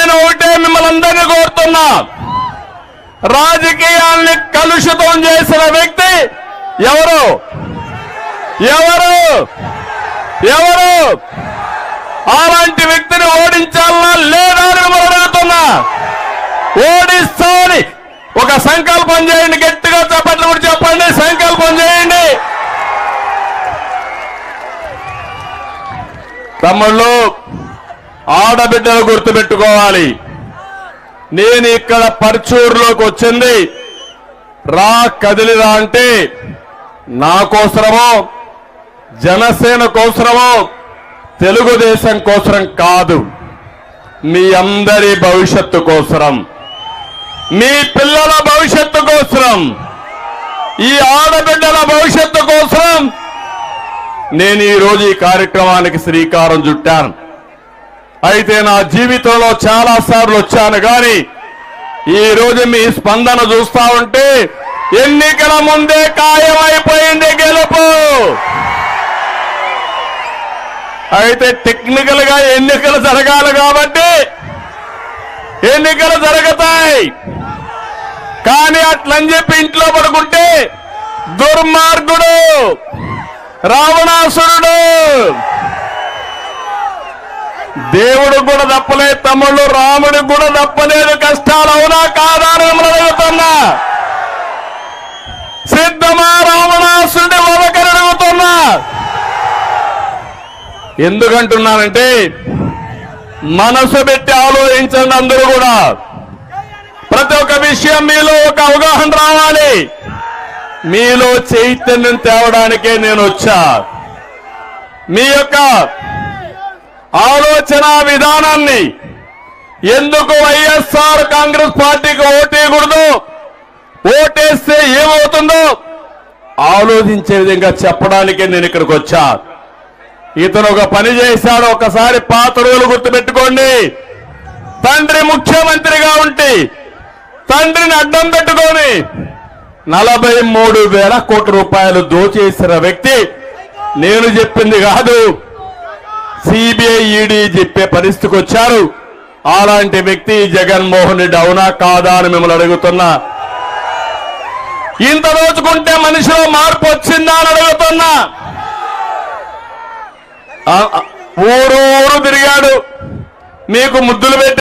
నేను ఒకటే మిమ్మల్ని అందరినీ కోరుతున్నా, రాజకీయాల్ని కలుషితం చేసిన వ్యక్తి ఎవరు ఎవరు ఎవరు అలాంటి వ్యక్తిని ఓడించాలన్నా లేదా అని మిమ్మల్ని అడుగుతున్నా. ఓడిస్తామని ఒక సంకల్పం చేయండి, గట్టిగా చప్పట్లు కూడా చెప్పండి, సంకల్పం చేయండి. తమ్ముళ్ళు, ఆడబిడ్డలు గుర్తుపెట్టుకోవాలి. నేను ఇక్కడ పర్చూరులోకి వచ్చింది రా కదిలిరా అంటే నా కోసరమో జనసేన కోసరమో తెలుగుదేశం కోసరం కాదు, మీ అందరి భవిష్యత్తు కోసరం, మీ పిల్లల భవిష్యత్తు కోసరం, ఈ ఆడబిడ్డల భవిష్యత్తు కోసం నేను ఈరోజు ఈ కార్యక్రమానికి శ్రీకారం చుట్టాను. అయితే నా జీవితంలో చాలా సార్లు వచ్చాను, కానీ ఈరోజు మీ స్పందన చూస్తా ఉంటే ఎన్నికల ముందే ఖాయమైపోయింది గెలుపు. అయితే టెక్నికల్ గా ఎన్నికలు జరగాలి కాబట్టి ఎన్నికలు జరుగుతాయి, కానీ అట్లని చెప్పి ఇంట్లో పడుకుంటే దుర్మార్గుడు రావణాసురుడు. దేవుడు కూడా తప్పలేదు తమ్ముళ్ళు, రాముడికి కూడా తప్పలేదు కష్టాలు, అవునా కాదా అని మిమ్మల్ని అడుగుతున్నా. సిద్ధమా రావణాసురుడి వదకని అడుగుతున్నా. ఎందుకంటున్నానంటే మనసు పెట్టి ఆలోచించండి అందరూ కూడా. ప్రతి ఒక్క విషయం మీలో ఒక అవగాహన రావాలి, మీలో చైతన్యం తేవడానికే నేను వచ్చా. మీ యొక్క ఆలోచన విధానాన్ని, ఎందుకు వైఎస్ఆర్ కాంగ్రెస్ పార్టీకి ఓటేయకూడదు, ఓటేస్తే ఏమవుతుందో ఆలోచించే విధంగా చెప్పడానికే నేను ఇక్కడికి వచ్చా. ఇతను ఒక పని చేశాడు, ఒకసారి పాత రోజులు గుర్తుపెట్టుకోండి. తండ్రి ముఖ్యమంత్రిగా ఉంటే తండ్రిని అడ్డం పెట్టుకొని 43,000 కోట్ల రూపాయలు దోచేసిన వ్యక్తి. నేను చెప్పింది కాదు, సిబిఐ ఈడీ చెప్పే పరిస్థితికి వచ్చారు. అలాంటి వ్యక్తి జగన్మోహన్ రెడ్డి, అవునా కాదా అని మిమ్మల్ని అడుగుతున్నా. ఇంత రోజుకుంటే మనిషిలో మార్పు వచ్చిందా అని అడుగుతున్నా. ఊరు తిరిగాడు, మీకు ముద్దులు పెట్టి